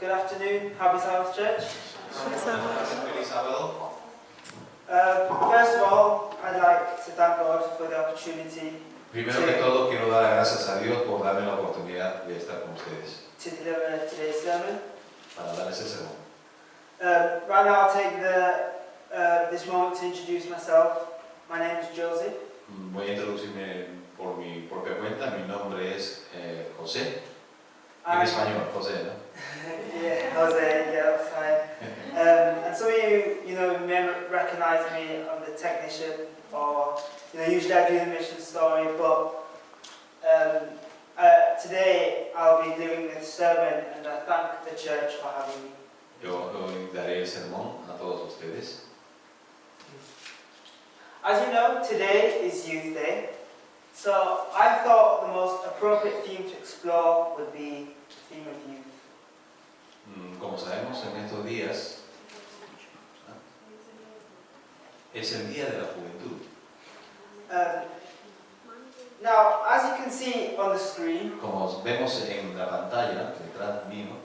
Good afternoon, Happy Sabbath Church. First of all, I'd like to thank God for the opportunity Primero que todo, quiero dar gracias a Dios por darme la oportunidad de estar con ustedes to deliver today's sermon. para dar ese sermón. Right now, I'll take this moment to introduce myself. My name is Joseph. Voy a introducirme por mi propia cuenta. Mi nombre es José. En español, José, ¿no? Yeah, Jose, yeah, that's fine. And some of you may recognize me. I'm the technician, or usually I do the mission story, but today I'll be doing this sermon, and I thank the church for having me. Yo hoy daré el sermón a todos ustedes. As you know, today is Youth Day, so I thought the most appropriate theme to explore would be the theme of youth. Como sabemos, en estos días es el Día de la Juventud. Now, as you can see on the screen, Como vemos en la pantalla detrás mío,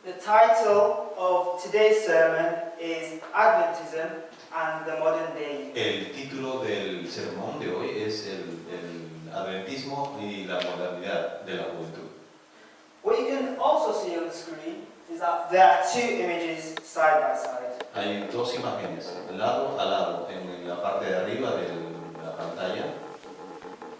the title of today's sermon is Adventism and the Modern-Day. el título del sermón de hoy es el Adventismo y la modernidad de la juventud. What you can also see on the screen is that there are two images side by side. Hay dos imágenes, lado a lado, en la parte de arriba de la pantalla.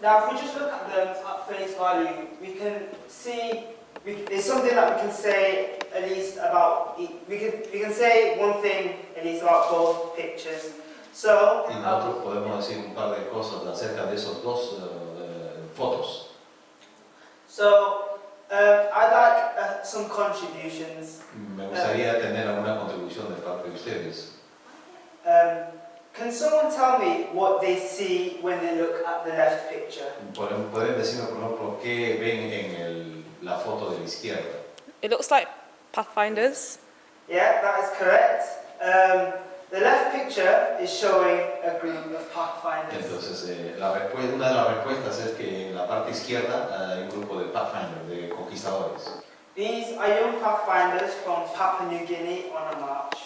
Now, if we just look at them at face value, we can see there's something that we can say at least about. We can say one thing at least about both pictures. So, Y nosotros podemos decir un par de cosas acerca de esos dos fotos. So, I'd like some contributions. Me gustaría tener alguna contribución de parte de ustedes. Can someone tell me what they see when they look at the left picture? ¿Pueden decirme, por ejemplo, qué ven en la foto de la izquierda? It looks like pathfinders. Yeah, that is correct. The left picture is showing a group of pathfinders. Entonces, una de las respuestas es que en la parte izquierda hay un grupo de pathfinders, de conquistadores. These are young pathfinders from Papua New Guinea on a march.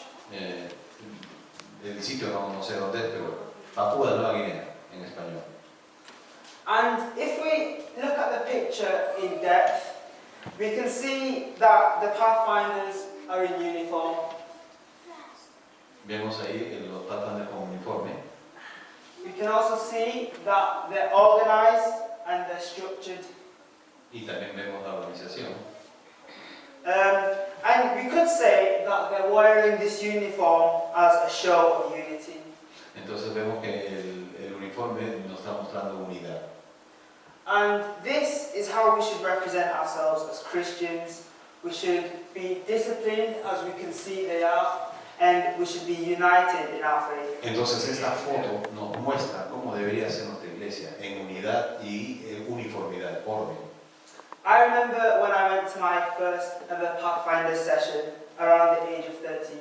El sitio no sé dónde es, pero Papúa Nueva Guinea en español. And if we look at the picture in depth, we can see that the pathfinders are in uniform. Vemos ahí los pathfinders con uniforme. We can also see that they're organized and they're structured. Y también vemos la organización. And we could say that they're wearing this uniform as a show of unity. Entonces vemos que el uniforme nos está mostrando unidad. And this is how we should represent ourselves as Christians. We should be disciplined, as we can see they are, and we should be united in our faith. Entonces esta foto nos muestra cómo debería ser nuestra iglesia, en unidad y uniformidad, orden. I remember when I went to my first ever Pathfinder session around the age of 13.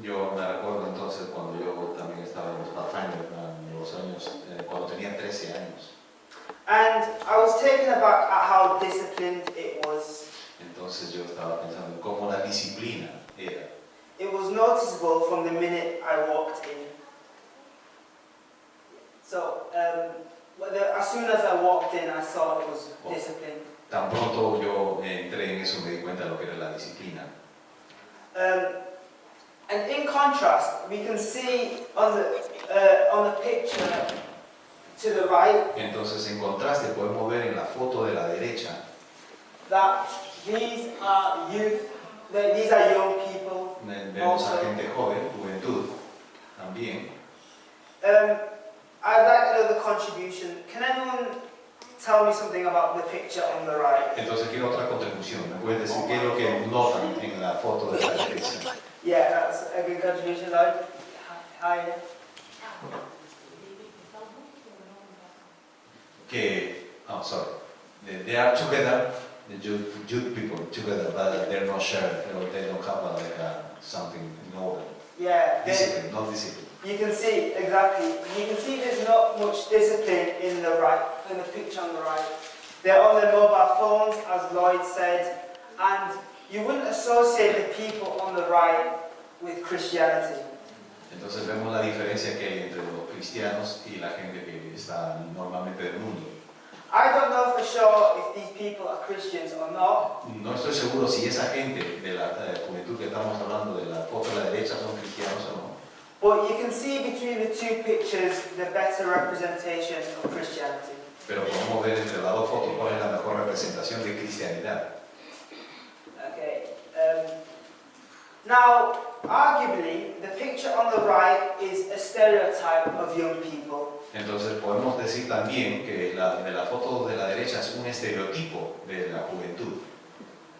Yo me recuerdo entonces cuando yo también estaba en los Pathfinder, en los años, cuando tenía 13 años. And I was taken aback at how disciplined it was. Entonces yo estaba pensando en cómo la disciplina era. It was noticeable from the minute I walked in. So, as soon as I walked in, I saw it was disciplined. Tan pronto yo entré en eso me di cuenta de lo que era la disciplina. And in contrast, we can see on the picture to the right. Entonces en contraste podemos ver en la foto de la derecha That these are youth. These are young people. vemos a gente joven, juventud también. I'd like another contribution. Can anyone tell me something about the picture on the right? Entonces quiero otra contribución. ¿Me puedes decir qué es lo que notan en la foto de la derecha? Yeah, that's a good contribution, Lloyd. Hi. Sorry. They are together, the youth people together, but they're not shared, or they don't have something in order. Yeah. Discipline, not discipline. You can see, exactly. You can see there's not much discipline in the picture on the right. They're on their mobile phones, as Lloyd said, and you wouldn't associate the people on the right with Christianity. Entonces vemos la diferencia que hay entre los cristianos y la gente que está normalmente del mundo. I don't know for sure if these people are Christians or not, No estoy seguro si esa gente de la juventud que estamos hablando de la foto de la derecha son cristianos o no. but you can see between the two pictures the better representation of Christianity. Pero podemos ver entre las dos fotos cuál es la mejor representación de cristianidad. Okay. Now, arguably, the picture on the right is a stereotype of young people. Entonces podemos decir también que de la foto de la derecha es un estereotipo de la juventud.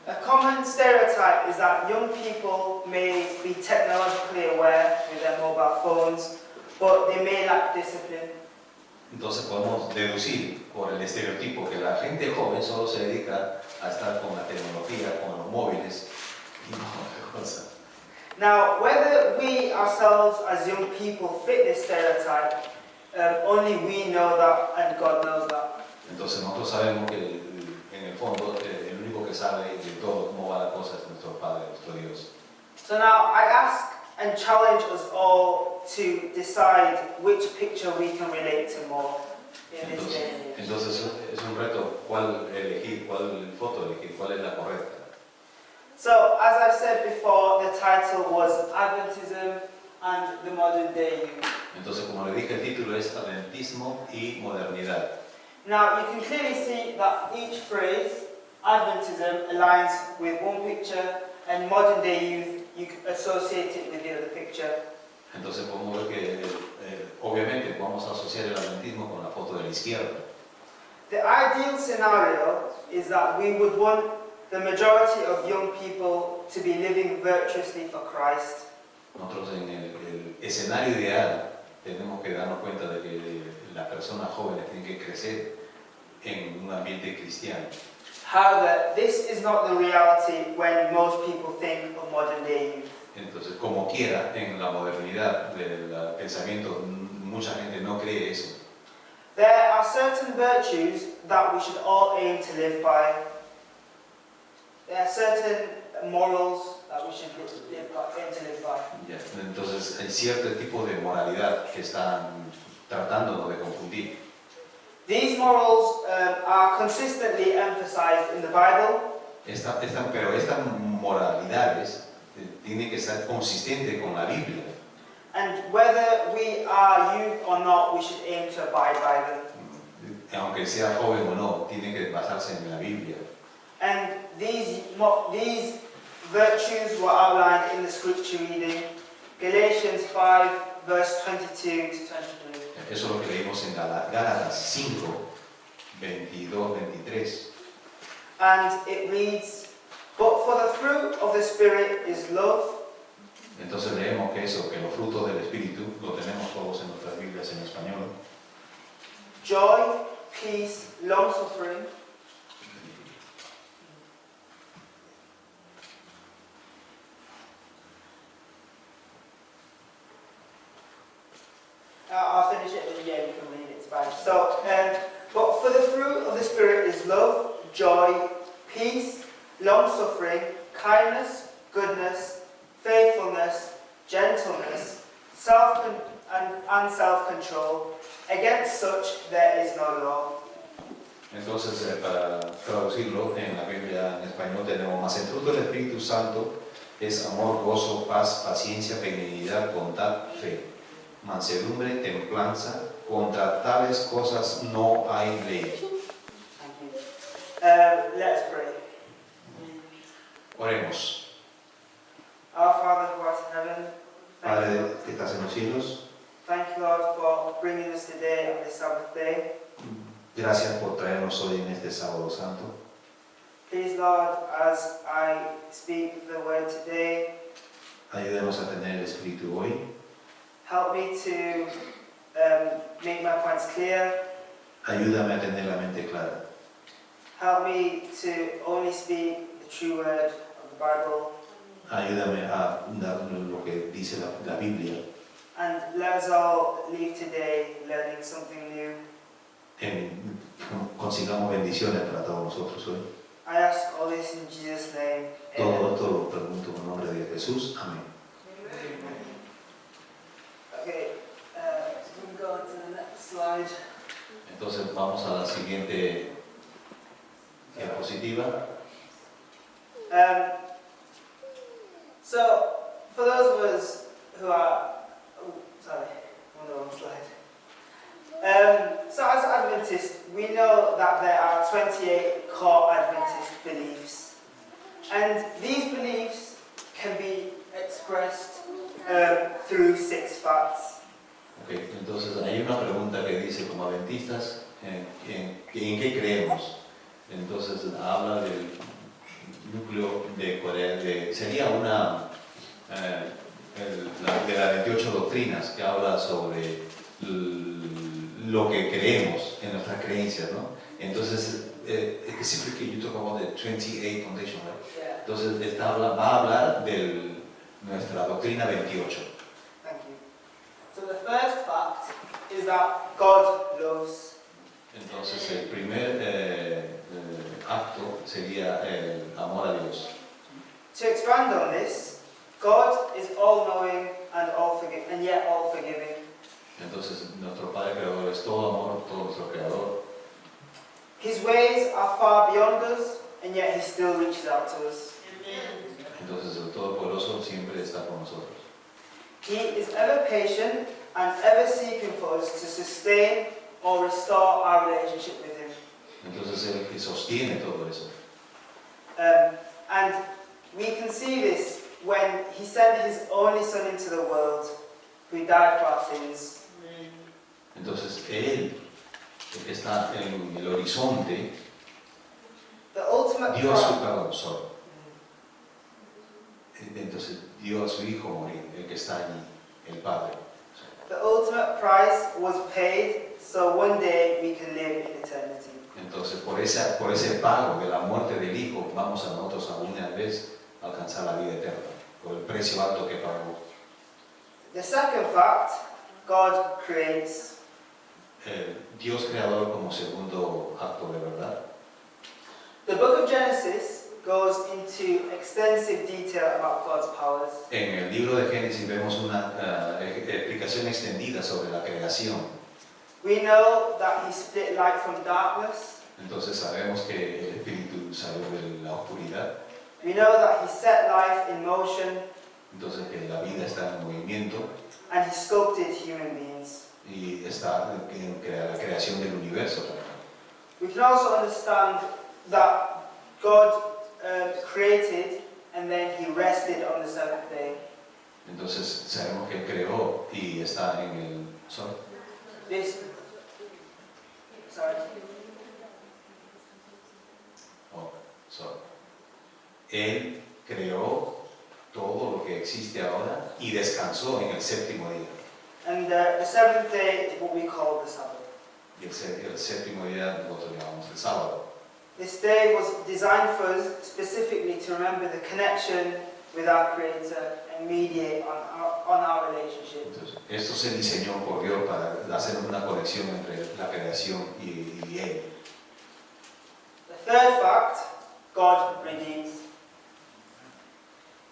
A common stereotype is that young people may be technologically aware with their mobile phones, but they may lack discipline. Entonces podemos deducir por el estereotipo que la gente joven solo se dedica a estar con la tecnología, con los móviles y no otra cosa. Now, whether we ourselves as young people fit this stereotype, only we know that and God knows that. Entonces nosotros sabemos que en el fondo el único que sabe de todo cómo va la cosa es nuestro Padre, nuestro Dios. So now I ask and challenge us all to decide which picture we can relate to more in this day and age. Entonces es un reto cuál elegir, cuál foto elegir, cuál es la correcta. So, as I've said before, the title was Adventism and the Modern-Day Youth. Entonces, como le dije, el título es Adventismo y Modernidad. Now, you can clearly see that each phrase, Adventism, aligns with one picture, and Modern-Day Youth, you can associate it with the other picture. Entonces podemos ver que obviamente vamos a asociar el adventismo con la foto de la izquierda. The ideal scenario is that we would want the majority of young people to be living virtuously for Christ. Nosotros en el escenario ideal tenemos que darnos cuenta de que las personas jóvenes tienen que crecer en un ambiente cristiano. However, this is not the reality when most people think of modern-day youth. Entonces, como quiera, en la modernidad del pensamiento, mucha gente no cree eso. There are certain virtues that we should all aim to live by. There are certain morals that we should aim to live by. Ya. Entonces, hay cierto tipo de moralidad que están tratándonos de confundir. These morals are consistently emphasized in the Bible. Pero estas moralidades tienen que ser consistentes con la Biblia. And whether we are youth or not, we should aim to abide by them. Aunque sea joven o no, tiene que basarse en la Biblia. And these virtues were outlined in the scripture reading, Galatians 5, verse 22 to 23. Eso es lo que leímos en Gálatas 5, 22, 23. And it reads, but for the fruit of the Spirit is love. Entonces leemos que eso, que los frutos del Espíritu, lo tenemos todos en nuestras Biblias en español. Joy, peace, long-suffering, I'll finish it and yeah, you can read it, it's fine. So, but for the fruit of the Spirit is love, joy, peace, long-suffering, kindness, goodness, faithfulness, gentleness, and self-control. Against such there is no law. Entonces, para traducirlo en la Biblia en español tenemos más el fruto del Espíritu Santo es amor, gozo, paz, paciencia, benignidad, bondad, fe, mansedumbre, templanza. Contra tales cosas no hay ley. Thank you. Let's pray. Oremos. Our Father who art in heaven, thank Padre you. que estás en los cielos, Thank you, Lord, for bringing us today on this Sabbath day. gracias por traernos hoy en este sábado santo. Please, Lord, as I speak the word today, Ayúdanos a tener el Espíritu hoy. help me to make my points clear. Ayúdame a tener la mente clara. Help me to only speak the true word of the Bible. Ayúdame a dar lo que dice la Biblia. And let us all leave today learning something new. Consigamos bendiciones para todos nosotros hoy. I ask all this in Jesus' name. Todo Amen. esto lo pregunto en el nombre de Jesús. Amén. Okay, we can go on to the next slide. Entonces vamos a la siguiente diapositiva. So, for those of us who are, sorry, I'm on the wrong slide. So as Adventists, we know that there are 28 core Adventist beliefs. And these beliefs can be expressed through 6 facts. Okay, entonces hay una pregunta que dice, como adventistas, ¿en qué creemos? Entonces habla del núcleo de Corea, sería una de las 28 doctrinas que habla sobre lo que creemos en nuestras creencias, ¿no? Entonces, specifically you talk about the 28 foundation, right? Yeah, Entonces, va a hablar de nuestra doctrina 28. thank you. So the first fact is that God loves. Entonces, el primer acto sería el amor a Dios. To expand on this, God is all-knowing and yet all-forgiving. Entonces, nuestro Padre Creador es todo amor, todo nuestro Creador. His ways are far beyond us, and yet He still reaches out to us. Entonces, el Todopoderoso siempre está con nosotros. He is ever patient and ever seeking for us to sustain or restore our relationship with Him. Entonces, Él que sostiene todo eso. And we can see this when He sent His only Son into the world, who died for our sins. Entonces, Él, el que está en el horizonte, The ultimate dio a su prize. perdón solo. Entonces, dio a su Hijo morir, el que está allí, el Padre. The ultimate price was paid, so one day we can live in eternity. Entonces, por ese pago de la muerte del Hijo, vamos a nosotros a una vez alcanzar la vida eterna, por el precio alto que pagó. The second fact, God creates. Dios creador como segundo acto de verdad. The book of Genesis goes into extensive detail about God's powers. En el libro de Génesis vemos una explicación extendida sobre la creación. We know that He split light from darkness. Entonces sabemos que el Espíritu salió de la oscuridad. We know that He set life in motion Entonces que la vida está en movimiento and He sculpted human beings. y está en la creación del universo también. We can also understand that God created and then He rested on the 7th day. Entonces sabemos que Él creó y está en el sol. Él creó todo lo que existe ahora y descansó en el séptimo día. And the 7th day is what we call the Sabbath. Y el séptimo día nosotros llamamos el sábado. This day was designed for us specifically to remember the connection with our Creator and mediate on our relationship. Entonces, esto se diseñó por Dios para hacer una conexión entre la creación y Él. The third fact, God redeems.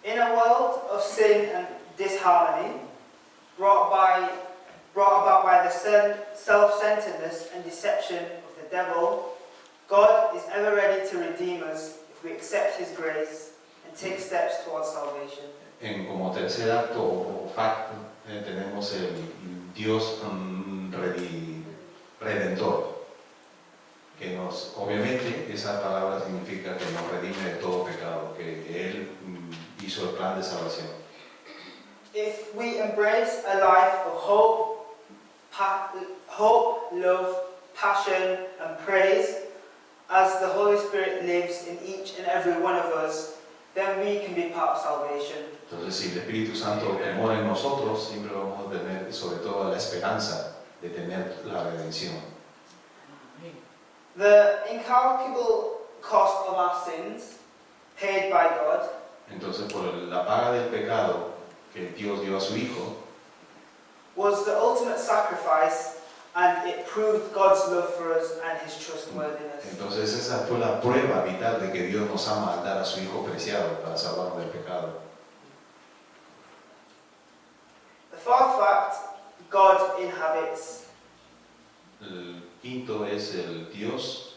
In a world of sin and disharmony, brought about by the self-centeredness and deception of the devil, God is ever ready to redeem us if we accept His grace and take steps towards salvation. Como tercer acto o facto tenemos el Dios redentor, que obviamente esa palabra significa que nos redime de todo pecado, que Él hizo el plan de salvación. If we embrace a life of hope, love, passion and praise, as the Holy Spirit lives in each and every one of us, then we can be part of salvation. Entonces, si el Espíritu Santo mora en nosotros, siempre vamos a tener sobre todo la esperanza de tener la redención. The incalculable cost of our sins, paid by God, Entonces, por la paga del pecado que Dios dio a su Hijo, was the ultimate sacrifice and it proved God's love for us and His trustworthiness. Entonces esa fue la prueba vital de que Dios nos ama al dar a su Hijo preciado para salvarnos del pecado. The fourth fact, God inhabits. El quinto es el Dios.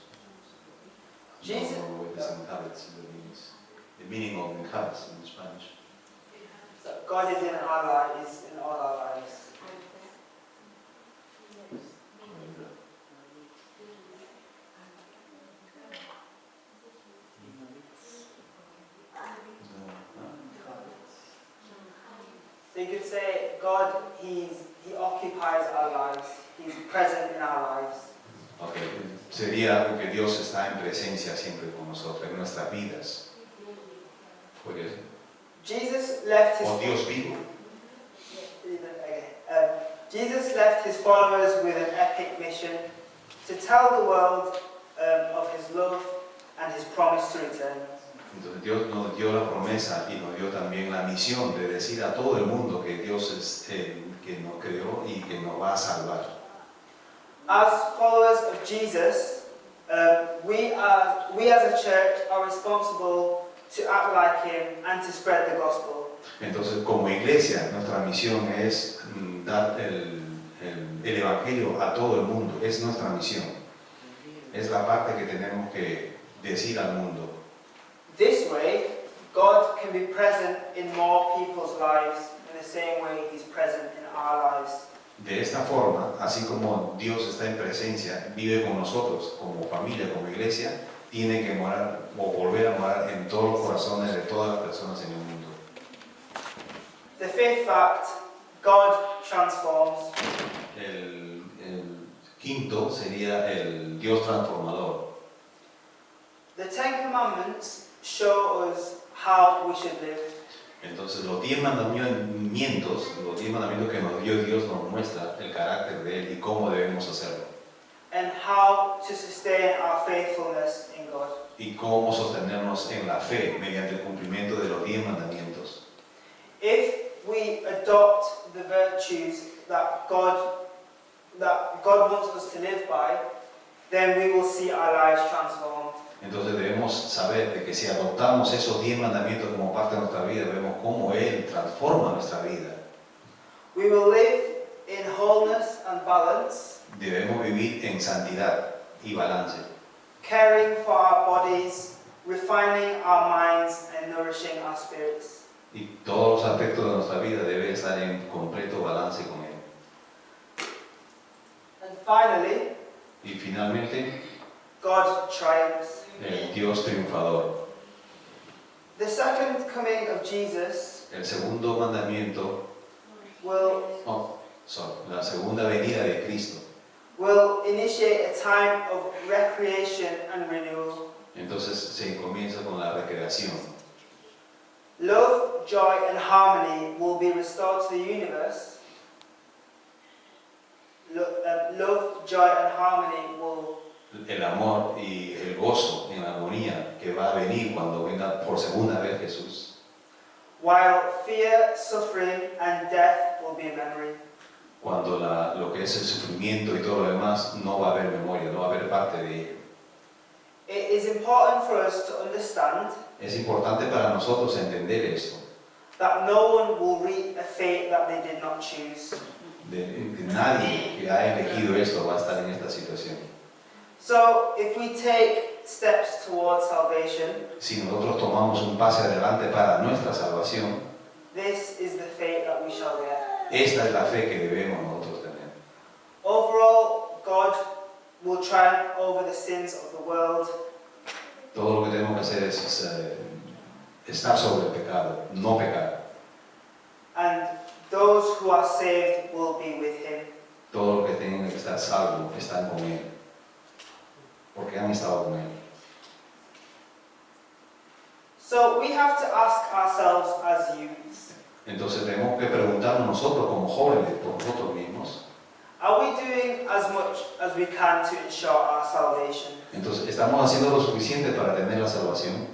Jesus. No, it is inhabits, the meaning of inhabits in Spanish. So God is in our lives, in all our lives. So you could say God, He occupies our lives. He's present in our lives. Okay. Sería que Dios está en presencia siempre con nosotros, en nuestras vidas. Porque Jesus left His Dios vivo. Jesus left His followers with an epic mission to tell the world of His love and His promise to return. Entonces Dios nos dio la promesa y nos dio también la misión de decir a todo el mundo que Dios es que nos creó y que nos va a salvar. As followers of Jesus, we as a church are responsible to act like Him and to spread the gospel. Entonces, como iglesia, nuestra misión es dar el evangelio a todo el mundo. Es nuestra misión. Es la parte que tenemos que decir al mundo. This way, God can be present in more people's lives in the same way He's present in our lives. De esta forma, así como Dios está en presencia, vive con nosotros como familia, como iglesia, tiene que morar o volver a morar en todos los corazones de todas las personas en el mundo. The fifth fact, God transforms. El quinto sería el Dios transformador. The Ten Commandments show us how we should live. Entonces los 10 mandamientos que nos dio Dios nos muestra el carácter de Él y cómo debemos hacerlo. And how to sustain our faithfulness in God. Y cómo sostenernos en la fe mediante el cumplimiento de los 10 mandamientos. If we adopt the virtues that God wants us to live by, then we will see our lives transformed. Entonces debemos saber de que si adoptamos esos 10 mandamientos como parte de nuestra vida, vemos cómo Él transforma nuestra vida. We will live in wholeness and balance. Debemos vivir en santidad y balance. Caring for our bodies, refining our minds and nourishing our spirits. Y todos los aspectos de nuestra vida deben estar en completo balance con Él. And finally, Y finalmente, God triumphs. el Dios triunfador. The second coming of Jesus El segundo mandamiento, will la segunda venida de Cristo. will initiate a time of recreation and renewal. Entonces se comienza con la recreación. Love, joy, and harmony will be restored to the universe. Love, joy, and harmony will. El amor y el gozo en la armonía que va a venir cuando venga por segunda vez Jesús. While fear, suffering, and death will be a memory. Cuando lo que es el sufrimiento y todo lo demás no va a haber memoria, no va a haber parte de ello. It is important for us to understand Es importante para nosotros entender esto. that no one will reap a fate that they did not choose. De nadie que haya elegido esto va a estar en esta situación. So, if we take steps towards salvation, Si nosotros tomamos un paso adelante para nuestra salvación, this is the fate that we shall get. esta es la fe que debemos nosotros tener. Overall, God will triumph over the sins of the world. Todo lo que tenemos que hacer es estar sobre el pecado, no pecar. And those who are saved will be with Him. Todo lo que tienen que estar salvos están con Él, porque han estado con Él. So we have to ask ourselves as youths, Entonces tenemos que preguntarnos nosotros como jóvenes por nosotros mismos. are we doing as much as we can to ensure our salvation? Entonces, ¿estamos haciendo lo suficiente para tener la salvación?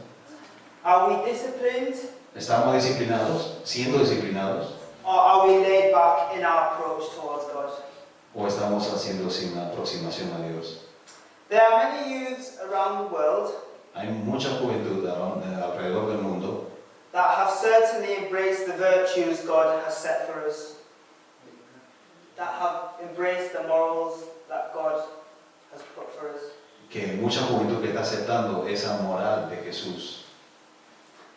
Are we disciplined, ¿Estamos disciplinados, siendo disciplinados? or are we laid back in our approach towards God? o estamos haciendo sin aproximación a Dios. There are many youths around the world Hay mucha juventud alrededor del mundo that have certainly embraced the virtues God has set for us, that have embraced the morals that God has put for us. que mucha juventud que está aceptando esa moral de Jesús,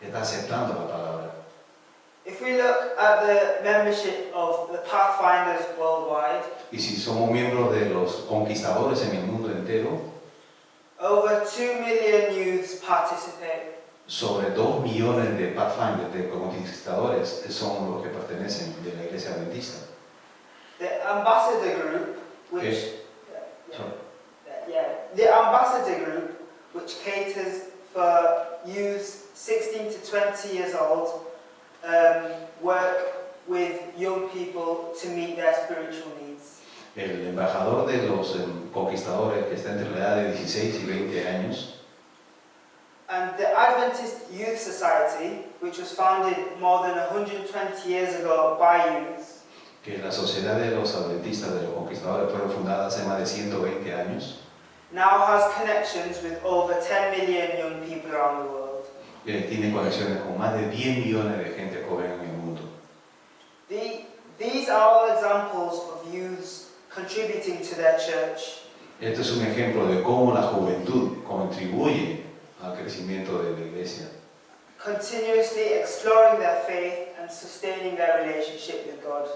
está aceptando la palabra. If we look at the membership of the Pathfinders worldwide, Y si somos miembros de los conquistadores en el mundo entero, over 2 million youths participate. sobre 2 millones de Pathfinders, de conquistadores, son los que pertenecen de la Iglesia Adventista. The ambassador group, which Sorry. the ambassador group, which caters for youths 16 to 20 years old, work with young people to meet their spiritual needs. El embajador de los conquistadores, que está entre la edad de 16 y 20 años, And the Adventist Youth Society, which was founded more than 120 years ago by youths, que la Sociedad de los Adventistas de los Conquistadores fueron fundadas hace más de 120 años, now has connections with over 10 million young people around the world. tiene conexiones con más de 10 millones de gente joven en el mundo. These are all examples of youths contributing to their church. Este es un ejemplo de cómo la juventud contribuye al crecimiento de la iglesia, Continuously exploring their faith and sustaining their relationship with God.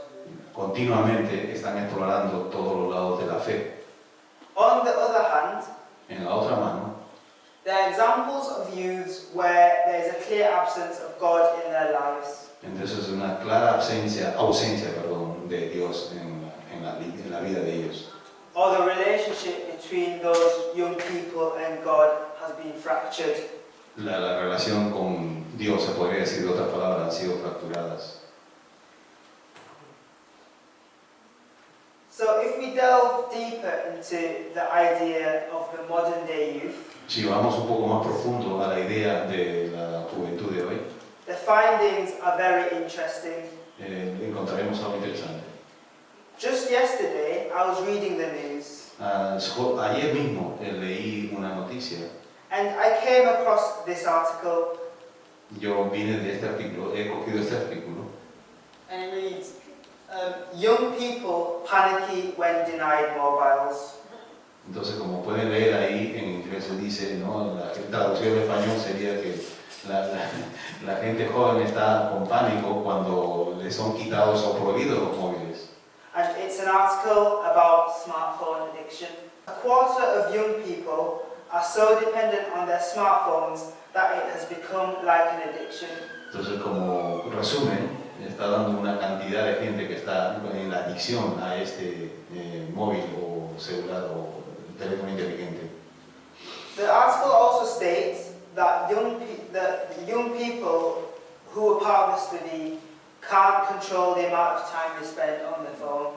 continuamente están explorando todos los lados de la fe. On the other hand, En la otra mano, there are examples of youths where there is a clear absence of God in their lives. entonces es una clara ausencia de Dios en la vida de ellos. Or the relationship between those young people and God has been fractured. La relación con Dios, se podría decir de otras palabras, han sido fracturadas. So if we delve deeper into the idea of the modern day youth, Si vamos un poco más profundo a la idea de la juventud de hoy, the findings are very interesting. encontraremos algo interesante. Just yesterday, I was reading the news, Ayer mismo leí una noticia. and I came across this article, Yo vine de este artículo, he cogido este artículo, and it reads, young people panicky when denied mobiles. entonces como pueden leer ahí en inglés se dice, ¿no? La traducción en español sería que la gente joven está con pánico cuando les son quitados o prohibidos los móviles. And it's an article about smartphone addiction. A quarter of young people are so dependent on their smartphones that it has become like an addiction. Entonces, como resumen, está dando una cantidad de gente que está en la adicción a este móvil o celular o teléfono inteligente. The article also states that young people who are part of the study can't control the amount of time they spend on their phone.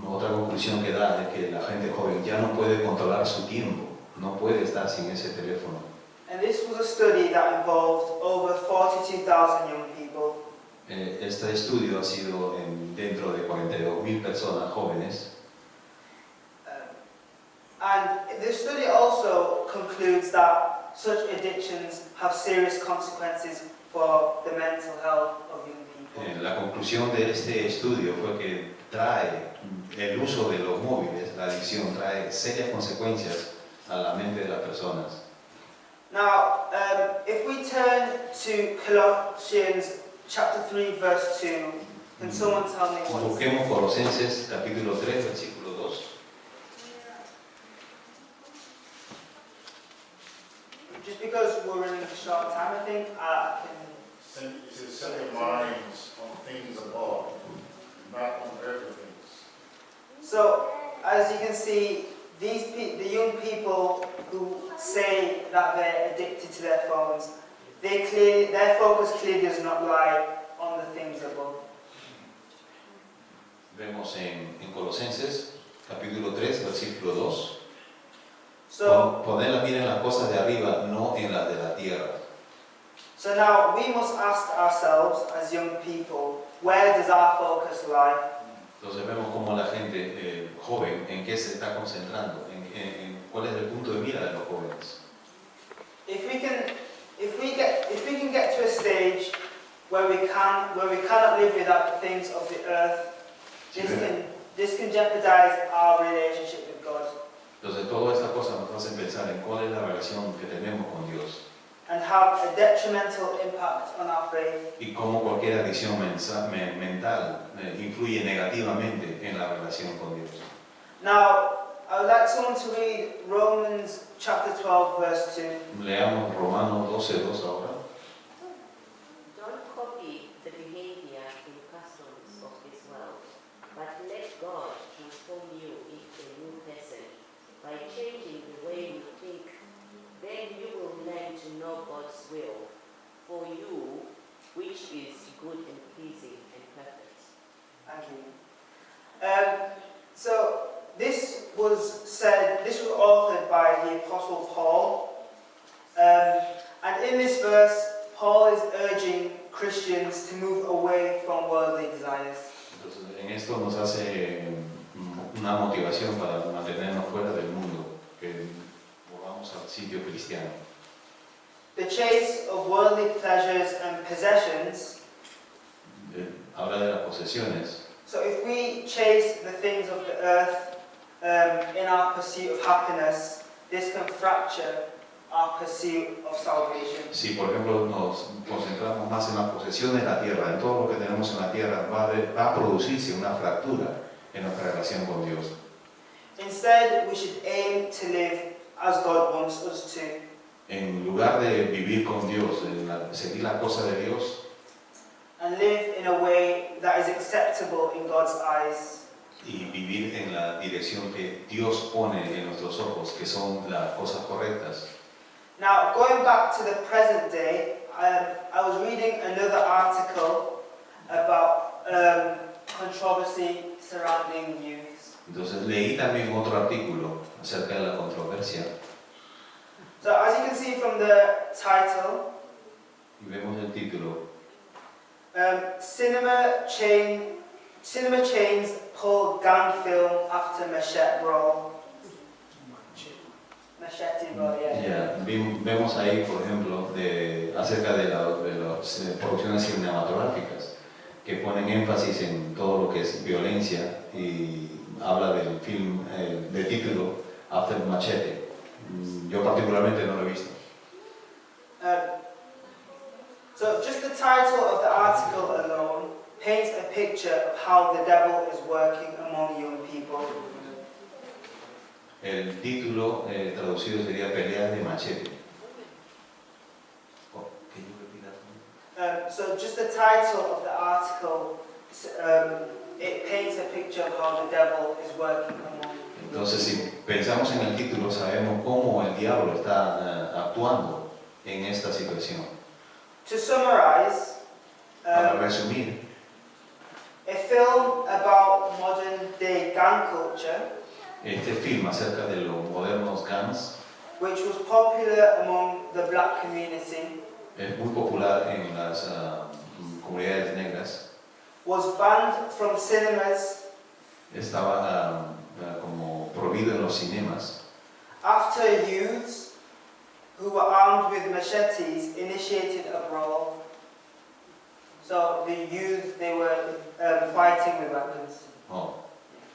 Otra conclusión que da es que la gente joven ya no puede controlar su tiempo, no puede estar sin ese teléfono. And this was a study that involved over 42,000 young people. Este estudio ha sido dentro de 42.000 personas jóvenes. And the study also concludes that such addictions have serious consequences for the mental health of young people. La conclusión de este estudio fue que el uso de los móviles, la adicción, trae serias consecuencias a la mente de las personas. Now, if we turn to Colossians chapter 3, verse 2, can someone tell me what it Busquemos Colosenses capítulo 3, versículo 2. Just because we're running a short time, I think I can... It says, set your minds on things above, not on earthly things. So, as you can see, the young people who say that they're addicted to their phones, their focus clearly does not lie on the things above. Vemos en Colosenses capítulo 3, versículo 2. So, Poner la mira en las cosas de arriba, no en las de la tierra. so now we must ask ourselves as young people, where does our focus lie? Entonces vemos cómo la gente joven, en qué se está concentrando, en cuál es el punto de mira de los jóvenes. If we can get to a stage where we cannot live without the things of the earth, this can jeopardize our relationship with God. Entonces todas estas cosas nos hacen pensar en cuál es la relación que tenemos con Dios. And have a detrimental impact on our faith. Y cómo cualquier adicción mental influye negativamente en la relación con Dios. Now, I would like someone to read Romans chapter 12, verse 2. Leamos Romanos 12:2 ahora. Don't copy the behavior and customs of this world, but let God transform you into a new person by changing the way you think. Then you will learn to know God's will for you, which is good and pleasing and perfect. Thank you. So this was authored by the Apostle Paul. And in this verse, Paul is urging Christians to move away from worldly desires. Entonces, en esto nos hace una motivación para mantenernos fuera del mundo, que volvamos al sitio cristiano. The chase of worldly pleasures and possessions. Habla de las posesiones. So if we chase the things of the earth in our pursuit of happiness, this can fracture our pursuit of salvation. Si por ejemplo nos concentramos más en las posesiones de la tierra, en todo lo que tenemos en la tierra, va a producirse una fractura en nuestra relación con Dios. Instead, we should aim to live as God wants us to. En lugar de vivir con Dios, seguir la cosa de Dios, And live in a way that is acceptable in God's eyes. y vivir en la dirección que Dios pone en nuestros ojos, que son las cosas correctas. Now, going back to the present day, I was reading another article about controversy surrounding youth. Entonces leí también otro artículo acerca de la controversia, So, as you can see from the title, y vemos el título: cinema chains pull gang film after machete roll. Machete roll, yeah. Vemos ahí, por ejemplo, acerca de las producciones cinematográficas que ponen énfasis en todo lo que es violencia, y habla del film de título After Machete. Yo particularmente no lo he visto. So just the title of the article alone paints a picture of how the devil is working among young people. El título traducido sería Peleas de Machete. So just the title of the article, it paints a picture of how the devil is working among young people. Entonces, si pensamos en el título, sabemos cómo el diablo está actuando en esta situación. To summarize, Para resumir, a film about modern-day gang culture, este film acerca de los modernos gangs which was popular among the black community, es muy popular en las comunidades negras. was banned from cinemas Estaba como prohibido en los cinemas after youths who were armed with machetes initiated a brawl. So the youth, they were fighting with weapons.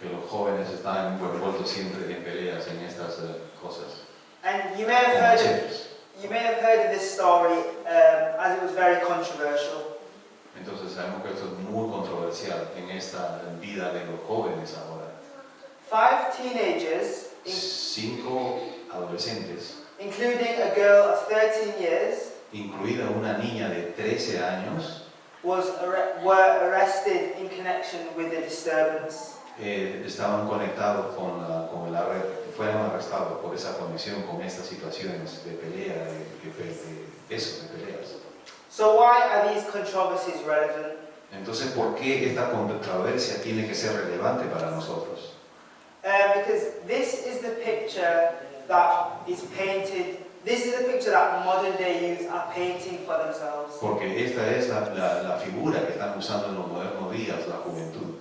que los jóvenes estaban envueltos siempre en peleas en estas cosas. And you may have con heard machetes. you may have heard of this story as it was very controversial. Entonces sabemos que esto es muy controversial en esta vida de los jóvenes ahora. 5 teenagers, 5 adolescentes, including a girl of 13 years, incluida una niña de 13 años, were arrested in connection with the disturbance. estaban conectados con la red, fueron arrestados por esa conexión con estas situaciones de pelea, de peleas. So why are these controversies relevant? Entonces, ¿por qué esta controversia tiene que ser relevante para nosotros? Because this is the picture that is painted. This is the picture that modern-day youth are painting for themselves. Porque esta es la figura que están usando en los modernos días la juventud.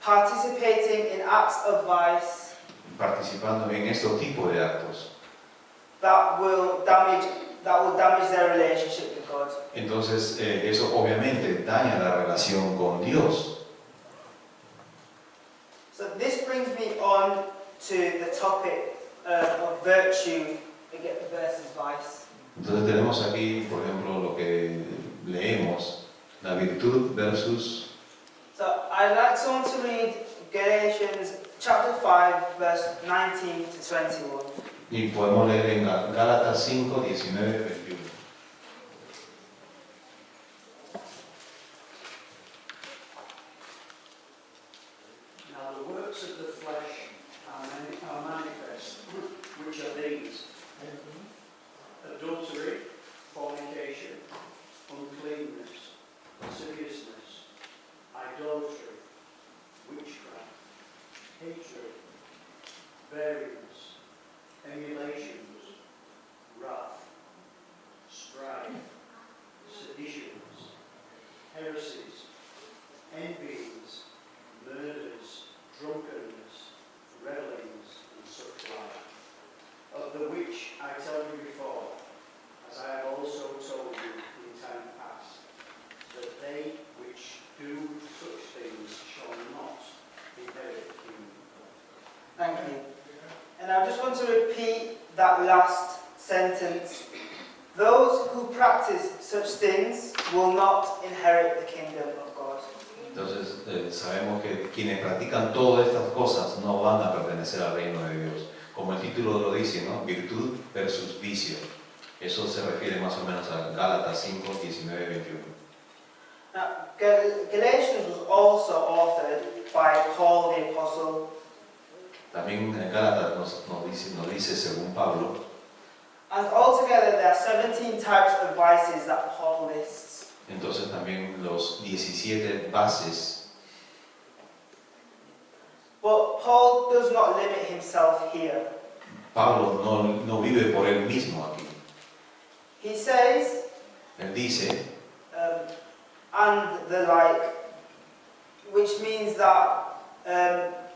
participating in acts of vice participando en estos tipos de actos, that will damage their relationship with God. entonces eso obviamente daña la relación con Dios. So this brings me on to the topic of virtue versus vice. Entonces tenemos aquí, por ejemplo, lo que leemos, la virtud versus. So I'd like someone to read Galatians chapter 5, verse 19 to 21. Y podemos leer en Gálatas 5, 19, 21. Now the works of the flesh are manifest, which are these: adultery, fornication, uncleanness, lasciviousness, idolatry, witchcraft, hatred, variance, emulations, wrath, strife, seditions, heresies, envyings, murders, drunkenness, revellings, and such like, of the which I tell you before, as I have also told you in time past, that they which do such things shall not inherit the kingdom of God. Thank you. And I just want to repeat that last sentence. Those who practice such things will not inherit the kingdom of God. Entonces sabemos que quienes practican todas estas cosas no van a pertenecer al reino de Dios. Como el título lo dice, ¿no? Virtud versus vicio. Eso se refiere más o menos a Gálatas 5, 19, 21. Now, Galatians was also authored by Paul the Apostle. También en Gálatas nos dice según Pablo. And altogether there are 17 types of vices that Paul lists. Entonces también los 17 bases. But Paul does not limit himself here. Pablo no vive por él mismo aquí. He says, Él dice, and the like, which means that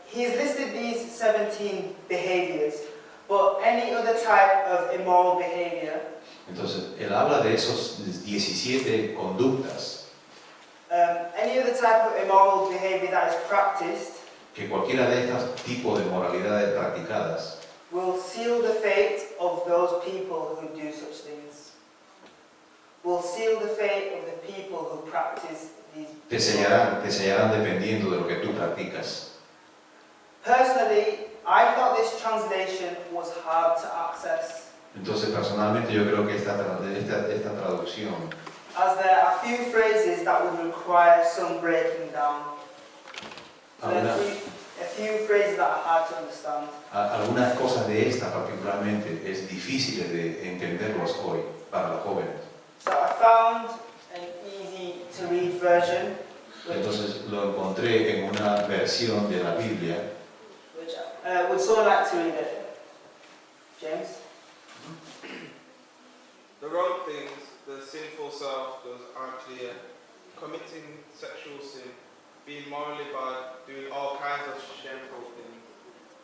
he's listed these 17 behaviors, but any other type of immoral behavior, entonces él habla de esos 17 conductas, any other type of immoral behavior that is practiced, que cualquiera de estos tipos de moralidades practicadas will seal the fate of those people who do such things. Will seal the fate of the people who practice these. te sellarán dependiendo de lo que tú practicas. Personally, I thought this translation was hard to access, Entonces personalmente yo creo que esta traducción, as there are a few phrases that would require some breaking down. There are a few phrases that are hard to understand. algunas cosas de esta particularmente es difícil de entenderlos hoy para los jóvenes. So I found an easy to read version, Entonces lo encontré en una versión de la Biblia. which would someone like to read it? James? The wrong things the sinful self does are clear: committing sexual sin, being morally bad, doing all kinds of shameful things,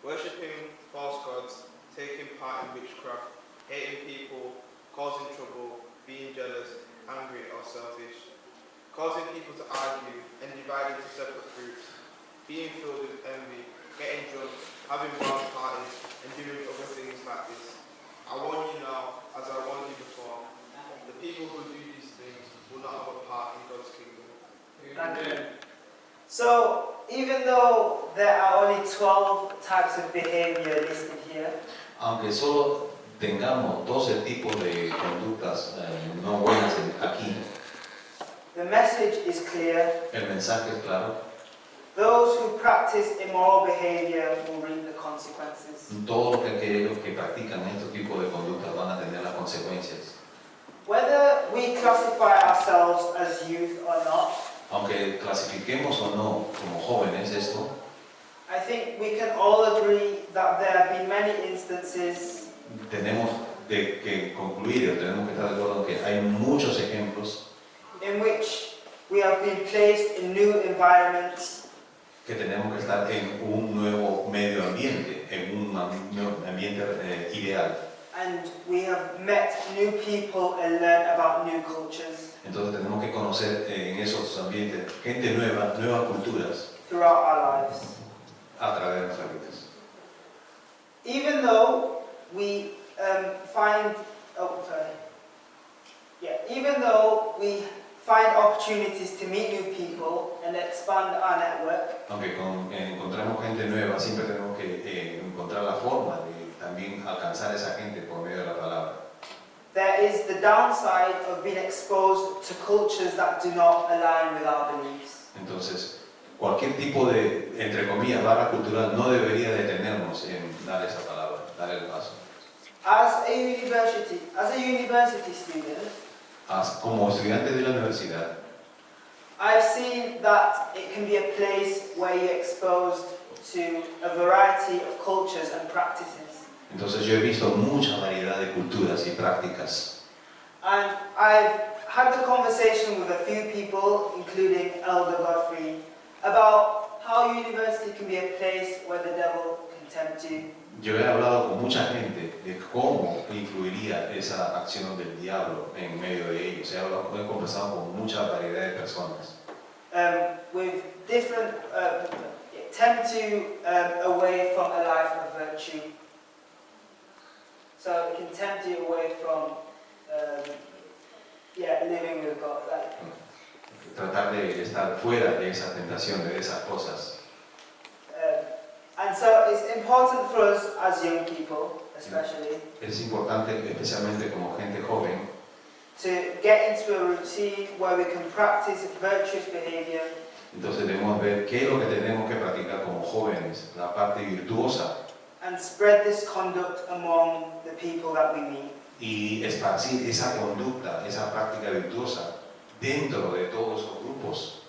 worshipping false gods, taking part in witchcraft, hating people, causing trouble, being jealous, angry or selfish, causing people to argue and divide into separate groups, being filled with envy, getting drunk, having wild parties, and doing other things like this. I warn you now, as I warned you before, the people who do these things will not have a part in God's kingdom. Thank you. So, even though there are only 12 types of behavior listed here, Aunque solo tengamos 12 tipos de conductas no buenas aquí, the message is clear. el mensaje es claro. Those who practice immoral behavior will reap the consequences. Todos aquellos que practican estos tipos de conductas van a tener las consecuencias. Whether we classify ourselves as youth or not, Aunque clasifiquemos o no como jóvenes esto, I think we can all agree that there have been many instances tenemos que concluir, tenemos que estar de acuerdo en que hay muchos ejemplos in which we have been placed in new environments que tenemos que estar en un nuevo medio ambiente, en un ambiente ideal. And we have met new people and learned about new cultures Entonces tenemos que conocer en esos ambientes gente nueva, nuevas culturas throughout our lives. a través de nuestras vidas. Even though we even though we find opportunities to meet new people and expand our network, Aunque encontramos gente nueva, siempre tenemos que encontrar la forma de también alcanzar a esa gente por medio de la palabra. there is the downside of being exposed to cultures that do not align with our beliefs. Entonces, cualquier tipo de, entre comillas, barra cultural no debería detenernos en dar esa palabra, dar el paso. As a university student, Como estudiante de la universidad, I've seen that it can be a place where you're exposed to a variety of cultures and practices. entonces yo he visto mucha variedad de culturas y prácticas. And I've had the conversation with a few people, including Elder Godfrey, about how university can be a place where the devil can tempt you. Yo he hablado con mucha gente de cómo influiría esa acción del diablo en medio de ellos. He conversado con mucha variedad de personas. With different, tempt you away from a life of virtue. So it can tempt you away from, living with God. Tratar de estar fuera de esa tentación, de esas cosas. And so it's important for us as young people, especially, Es importante, especialmente como gente joven, to get into a routine where we can practice virtuous behavior entonces debemos ver qué es lo que tenemos que practicar como jóvenes, la parte virtuosa, and spread this conduct among the people that we meet. y esparcir esa conducta, esa práctica virtuosa dentro de todos los grupos.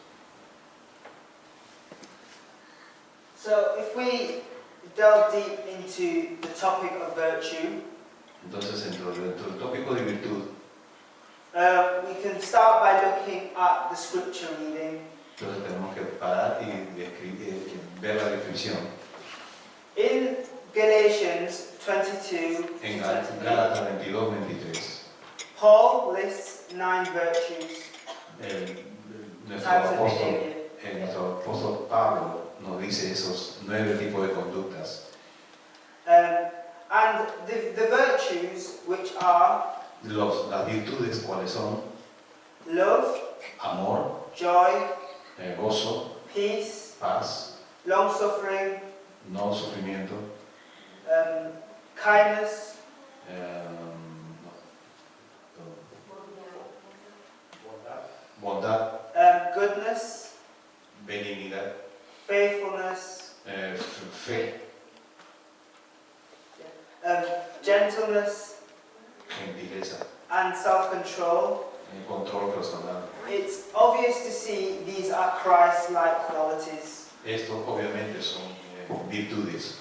So if we delve deep into the topic of virtue, Entonces, dentro del tópico de virtud, we can start by looking at the scripture reading. entonces tenemos que parar y ver la descripción. In Galatians 22, En 23, Gálatas 22-23, Paul lists 9 virtues, nuestro types of apóstol, behavior. nuestro apóstol Pablo nos dice esos 9 tipos de conductas. And the virtues, which are Las virtudes, ¿cuáles son? love, Amor, joy, gozo, peace, paz, long-suffering, no sufrimiento, kindness, bondad, goodness, benignidad, faithfulness, fe, gentleness, gentileza, and self-control. control personal. It's obvious to see these are Christ-like qualities. Estos obviamente son virtudes.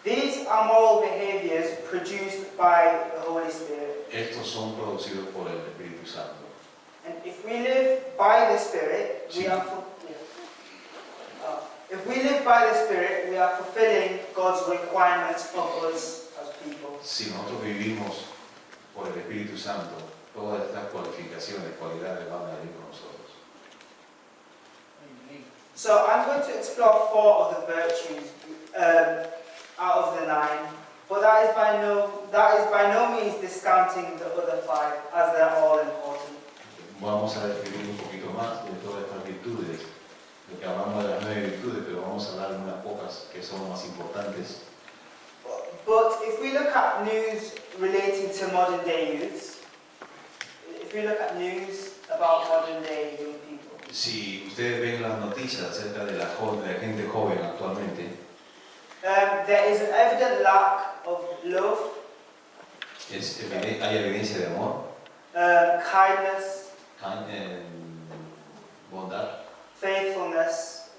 These are moral behaviors produced by the Holy Spirit. Estos son producidos por el Espíritu Santo. And if we live by the Spirit, Sí. if we live by the Spirit, we are fulfilling God's requirements of us as people. Si nosotros vivimos por el Espíritu Santo, todas estas cualificaciones, cualidades van a venir con nosotros. So I'm going to explore 4 of the virtues out of the 9, but that is by no means discounting the other 5, as they're all important. Vamos a describir un poquito más de todas estas virtudes, de que hablamos de las 9 virtudes, pero vamos a hablar de unas pocas que son más importantes. But if we look at news relating to modern day youths, if we look at news about modern day young people, Si ustedes ven las noticias acerca de la gente joven actualmente, there is an evident lack of love, hay evidencia de amor, kindness, bondad, faithfulness,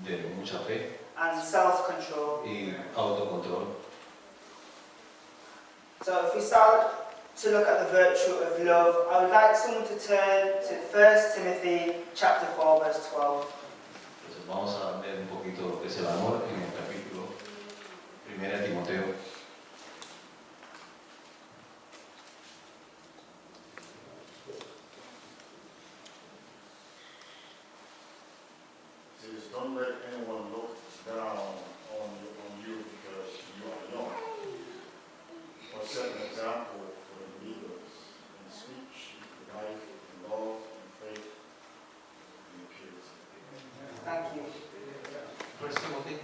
de mucha fe and self-control. y autocontrol. So if we start to look at the virtue of love, I would like someone to turn to 1 Timothy chapter 4, verse 12. Entonces Entonces vamos a ver un poquito lo que es el amor en el capítulo 1 de Timoteo. It says, don't let anyone look down on you because you are young. But set an example for the believers in speech, in life, in love, in faith, and in purity. Thank you. 1 Timothy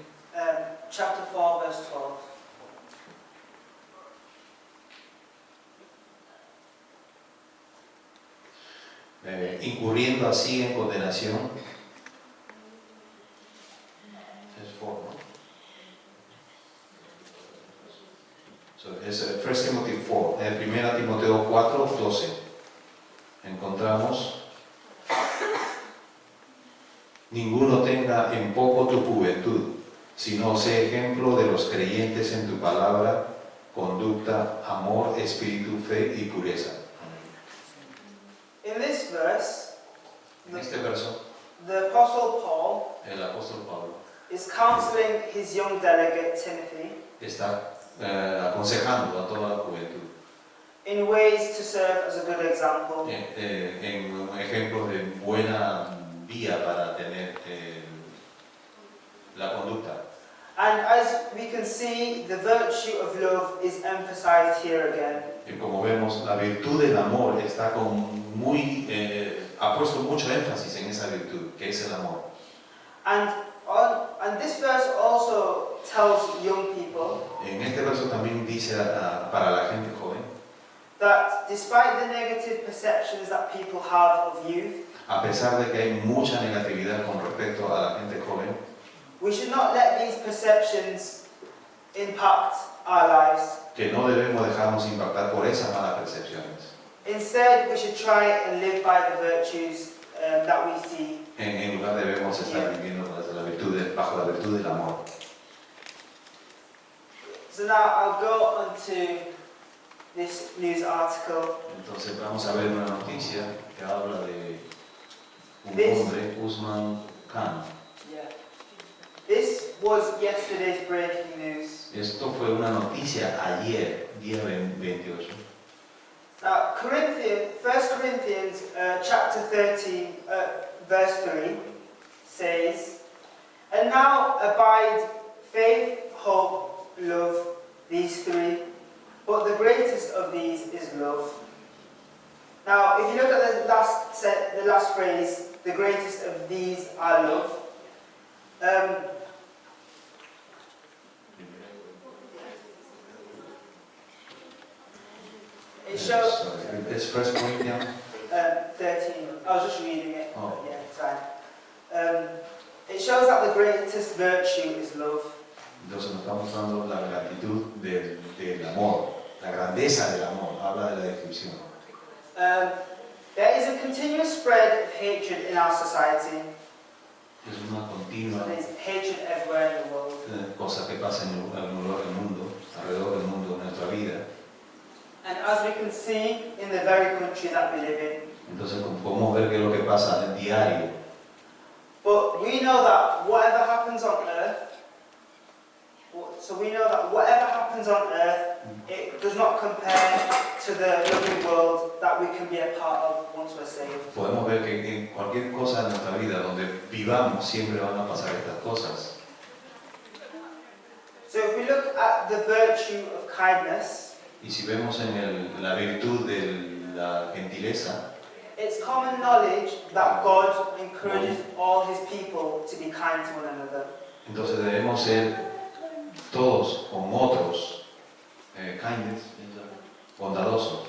Chapter 4, verse 12. incurriendo así en condenación. Es 4, ¿no? So, es 1 Timothy 4, 1 Timoteo 4, 12. Encontramos: ninguno tenga en poco tu juventud, sino sé ejemplo de los creyentes en tu palabra, conducta, amor, espíritu, fe y pureza. In this verse, En este verso, the Apostle Paul el apóstol Pablo is counseling his young delegate Timothy está aconsejando a toda la juventud in ways to serve as a good example. en un ejemplo de buena vía para tener la conducta. And as we can see, the virtue of love is emphasized here again. Y como vemos, la virtud del amor está ha puesto mucho énfasis en esa virtud, que es el amor. And this verse also tells young people En este verso también dice para la gente joven, that despite the negative perceptions that people have of youth, a pesar de que hay mucha negatividad con respecto a la gente joven, we should not let these perceptions impact our lives. que no debemos dejarnos impactar por esas malas percepciones. Instead, we should try and live by the virtues that we see. En lugar debemos estar viviendo bajo la virtud del amor. So now I'll go on to this news article. Entonces vamos a ver una noticia que habla de un This- hombre, Usman Khan. This was yesterday's breaking news. Esto fue una noticia ayer, día 28. Now, 1 Corinthians chapter 13, verse 3 says, and now abide faith, hope, love, these three, but the greatest of these is love. Now, if you look at the last phrase, the greatest of these are love. It shows Es 1 Corinthians 13. I was just reading it. Oh. Yeah, it's fine. It shows that the greatest virtue is love. Entonces nos está mostrando la gratitud del amor, la grandeza del amor, habla de la descripción. There is a continuous spread of hatred in our society. Es una continua There's hatred everywhere in the world. cosa que pasa en el mundo, alrededor del mundo, en nuestra vida. And as we can see in the very country that we live in. Entonces podemos ver qué es lo que pasa en diario. But we know that whatever happens on earth, it does not compare to the loving world that we can be a part of once we're saved. Podemos ver que en cualquier cosa de nuestra vida donde vivamos siempre van a pasar estas cosas. So if we look at the virtue of kindness, Y si vemos en la virtud de la gentileza, it's common knowledge that God encourages all his people to be kind to one another. entonces debemos ser todos con otros kindness, bondadosos.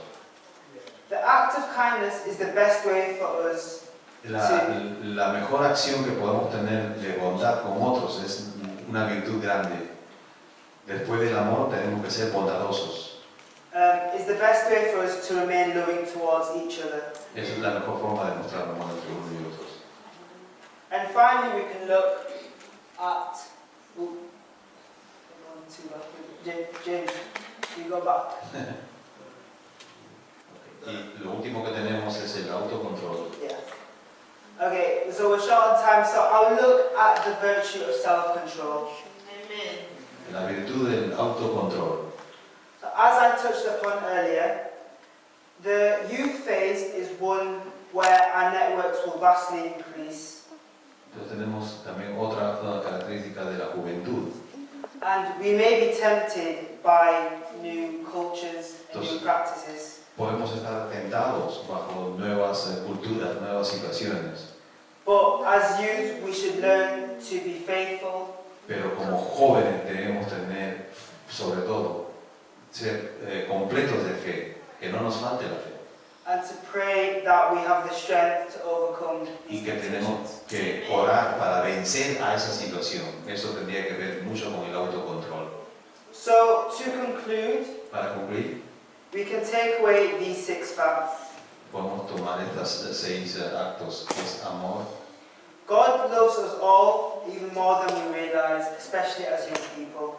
The act of kindness is the best way for us La mejor acción que podemos tener de bondad con otros es una virtud grande. Después del amor tenemos que ser bondadosos. is the best way for us to remain loving towards each other. Esa es la mejor forma de mostrar amor entre unos y otros. And finally, we can look at. James, you go back. Y lo último que tenemos es el autocontrol. Yeah. Okay, so we're short on time, so I'll look at the virtue of self-control. Amen. La virtud del autocontrol. So as I touched upon earlier, the youth phase is one where our networks will vastly increase. Entonces tenemos también otra característica de la juventud. And we may be tempted by new cultures and new Entonces, practices. podemos estar tentados bajo nuevas culturas, nuevas situaciones. But as youth, we should learn to be faithful, Pero como jóvenes debemos tener, sobre todo, ser completos de fe, que no nos falte la fe. and to pray that we have the strength to overcome Y these que tenemos temptations. que orar para vencer a esa situación. Eso tendría que ver mucho con el autocontrol. So, to conclude, Para concluir, we can take away these 6 facts. podemos tomar estas 6 actos, que es amor. God loves us all even more than we realize, especially as young people.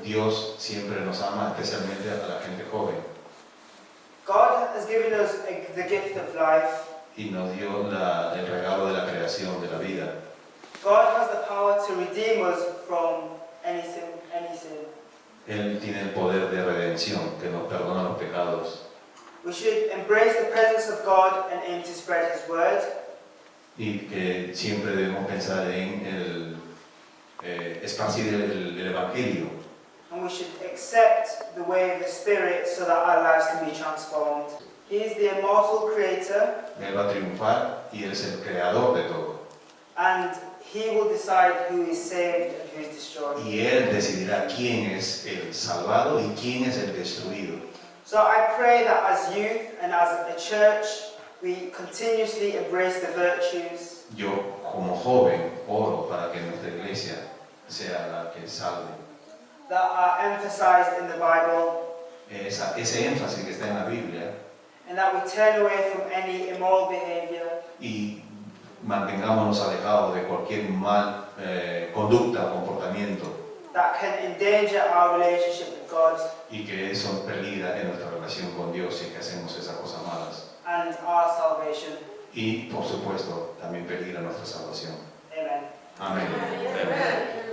Dios siempre nos ama, especialmente a la gente joven. God has given us the gift of life. Y nos dio el regalo de la creación, de la vida. God has the power to redeem us from any sin. Él tiene el poder de redención, que nos perdona los pecados. We should embrace the presence of God and aim to spread His word. Y que siempre debemos pensar en esparcir el Evangelio. And we should accept the way of the Spirit so that our lives can be transformed. He is the immortal Creator, Él va a triunfar y Él es el creador de todo. and He will decide who is saved and who is destroyed. Y Él decidirá quién es el salvado y quién es el destruido. So I pray that as youth and as a church, we continuously embrace the virtues, Yo, como joven, oro para que nuestra iglesia sea la que salve. that are emphasized in the Bible, Ese énfasis que está en la Biblia, and that we turn away from any immoral behavior, y mantengámonos alejados de cualquier mal conducta o comportamiento, that can endanger our relationship with God y que eso peligra en nuestra relación con Dios si es que hacemos esas cosas malas. and our salvation. Y por supuesto también peligra nuestra salvación. Amen. Amén. Amen.